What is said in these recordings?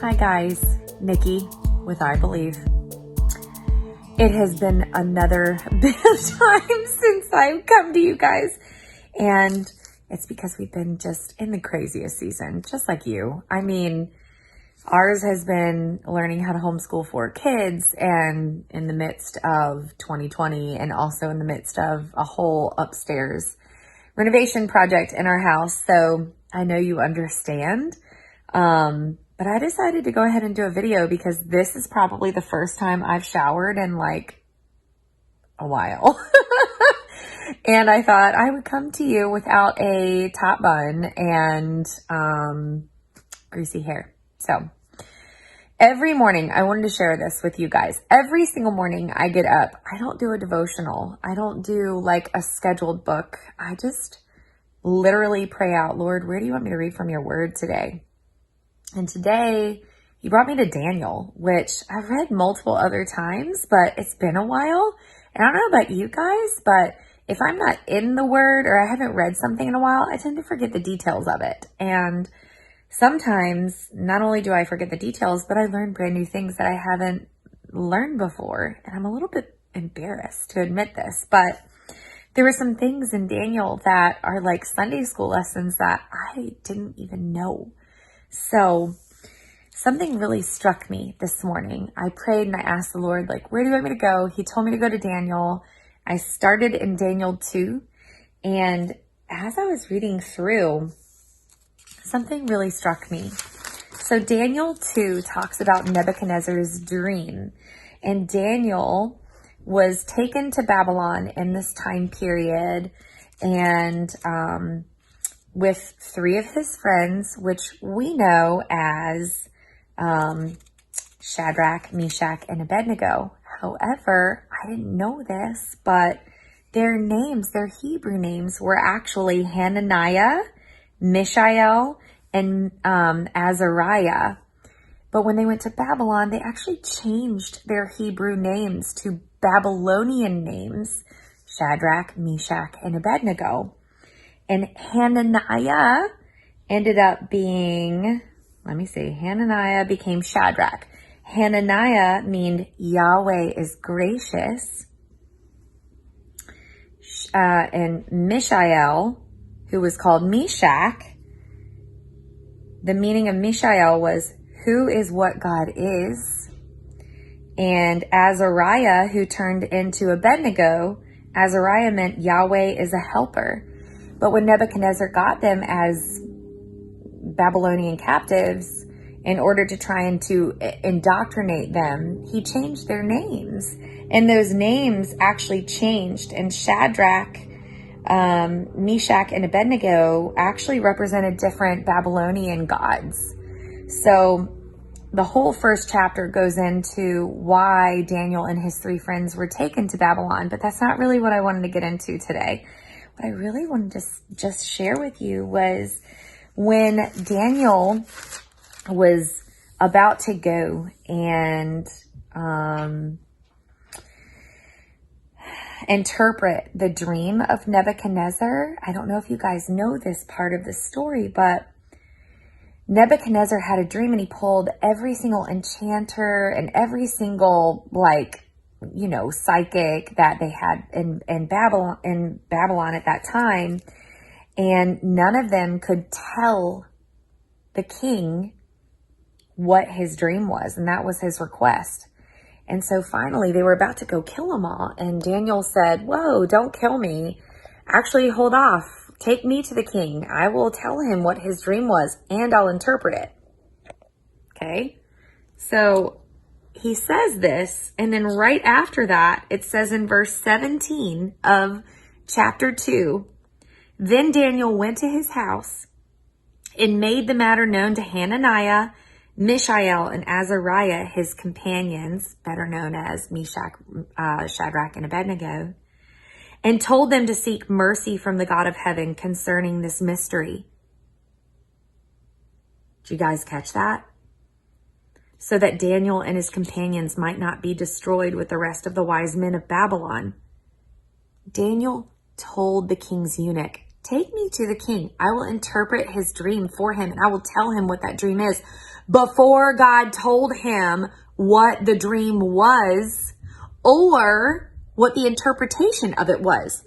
Hi guys, Nikki with iBelieve. It has been another bit of time since I've come to you guys, and it's because we've been just in the craziest season, just like you. I mean, ours has been learning how to homeschool 4 kids, and in the midst of 2020, and also in the midst of a whole upstairs renovation project in our house. So I know you understand. But I decided to go ahead and do a video because this is probably the first time I've showered in like a while. And I thought I would come to you without a top bun and greasy hair. So every morning, I wanted to share this with you guys. Every single morning I get up, I don't do a devotional. I don't do like a scheduled book. I just literally pray out, Lord, where do you want me to read from your word today? And today he brought me to Daniel, which I've read multiple other times, but it's been a while. And I don't know about you guys, but if I'm not in the word or I haven't read something in a while, I tend to forget the details of it. And sometimes not only do I forget the details, but I learn brand new things that I haven't learned before. And I'm a little bit embarrassed to admit this, but there were some things in Daniel that are like Sunday school lessons that I didn't even know. So something really struck me this morning. I prayed and I asked the Lord, like, where do you want me to go? He told me to go to Daniel. I started in Daniel 2. And as I was reading through, something really struck me. So Daniel 2 talks about Nebuchadnezzar's dream. And Daniel was taken to Babylon in this time period. And with 3 of his friends, which we know as Shadrach, Meshach, and Abednego. However, I didn't know this, but their names, their Hebrew names, were actually Hananiah, Mishael, and Azariah. But when they went to Babylon, they actually changed their Hebrew names to Babylonian names, Shadrach, Meshach, and Abednego. And Hananiah ended up being, Hananiah became Shadrach. Hananiah means Yahweh is gracious. And Mishael, who was called Meshach, the meaning of Mishael was who is what God is. And Azariah, who turned into Abednego, Azariah meant Yahweh is a helper. But when Nebuchadnezzar got them as Babylonian captives, in order to try and to indoctrinate them, he changed their names. And those names actually changed. And Shadrach, Meshach, and Abednego actually represented different Babylonian gods. So the whole first chapter goes into why Daniel and his 3 friends were taken to Babylon. But that's not really what I wanted to get into today. What I really wanted to just share with you was when Daniel was about to go and interpret the dream of Nebuchadnezzar. I don't know if you guys know this part of the story, but Nebuchadnezzar had a dream and he pulled every single enchanter and every single psychic that they had in Babylon at that time. And none of them could tell the king what his dream was. And that was his request. And so finally they were about to go kill them all. And Daniel said, whoa, don't kill me. Actually, hold off. Take me to the king. I will tell him what his dream was and I'll interpret it. Okay. So he says this, and then right after that, it says in verse 17 of chapter 2, then Daniel went to his house and made the matter known to Hananiah, Mishael, and Azariah, his companions, better known as Meshach, Shadrach, and Abednego, and told them to seek mercy from the God of heaven concerning this mystery. Did you guys catch that? So that Daniel and his companions might not be destroyed with the rest of the wise men of Babylon. Daniel told the king's eunuch take me to the king. I will interpret his dream for him, and I will tell him what that dream is. Before God told him what the dream was or what the interpretation of it was,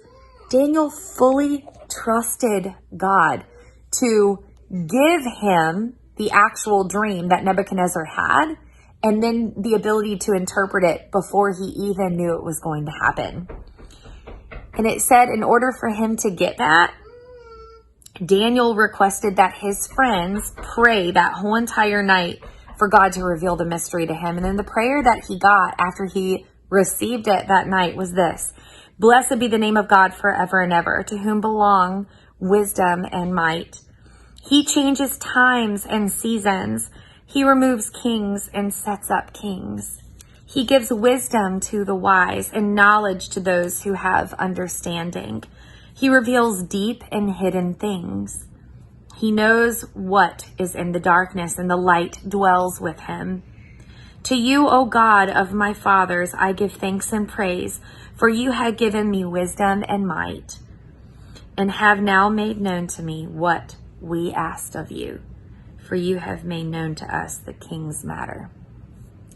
Daniel fully trusted God to give him the actual dream that Nebuchadnezzar had, and then the ability to interpret it before he even knew it was going to happen. And it said in order for him to get that, Daniel requested that his friends pray that whole entire night for God to reveal the mystery to him. And then the prayer that he got after he received it that night was this: "Blessed be the name of God forever and ever, to whom belong wisdom and might. He changes times and seasons. He removes kings and sets up kings. He gives wisdom to the wise and knowledge to those who have understanding. He reveals deep and hidden things. He knows what is in the darkness, and the light dwells with him. To you, O God of my fathers, I give thanks and praise, for you have given me wisdom and might, and have now made known to me what we asked of you, for you have made known to us the king's matter."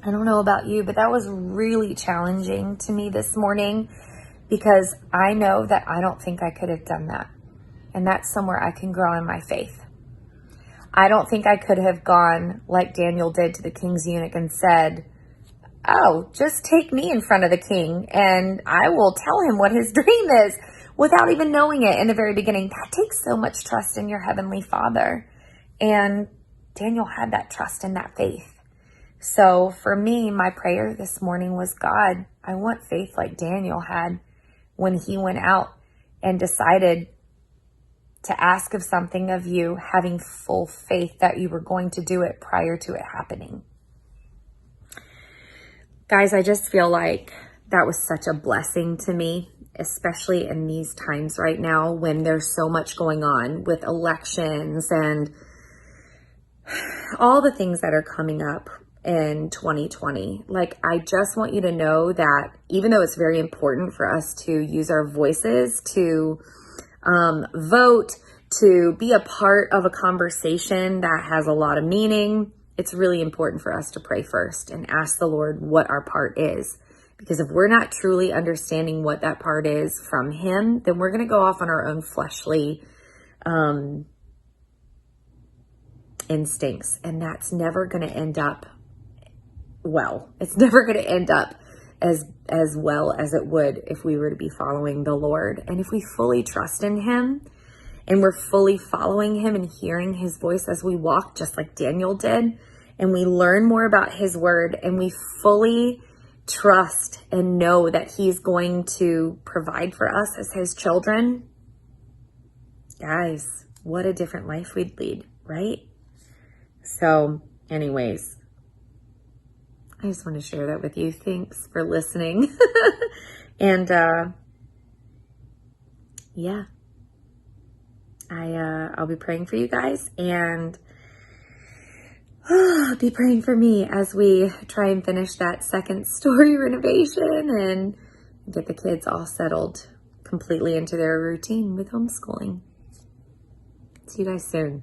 I don't know about you, but that was really challenging to me this morning, because I know that I don't think I could have done that. And that's somewhere I can grow in my faith. I don't think I could have gone like Daniel did to the king's eunuch and said, "Oh, just take me in front of the king and I will tell him what his dream is," without even knowing it in the very beginning. That takes so much trust in your heavenly Father. And Daniel had that trust and that faith. So for me, my prayer this morning was, God, I want faith like Daniel had when he went out and decided to ask of something of you, having full faith that you were going to do it prior to it happening. Guys, I just feel like that was such a blessing to me, especially in these times right now when there's so much going on with elections and all the things that are coming up in 2020. Like, I just want you to know that even though it's very important for us to use our voices to vote, to be a part of a conversation that has a lot of meaning, it's really important for us to pray first and ask the Lord what our part is. Because if we're not truly understanding what that part is from him, then we're going to go off on our own fleshly instincts. And that's never going to end up well. It's never going to end up as well as it would if we were to be following the Lord. And if we fully trust in him and we're fully following him and hearing his voice as we walk, just like Daniel did, and we learn more about his word and we fully trust and know that he's going to provide for us as his children, guys, what a different life we'd lead, right? So anyways, I just want to share that with you. Thanks for listening. And yeah, I'll be praying for you guys, and be praying for me as we try and finish that second story renovation and get the kids all settled completely into their routine with homeschooling. See you guys soon.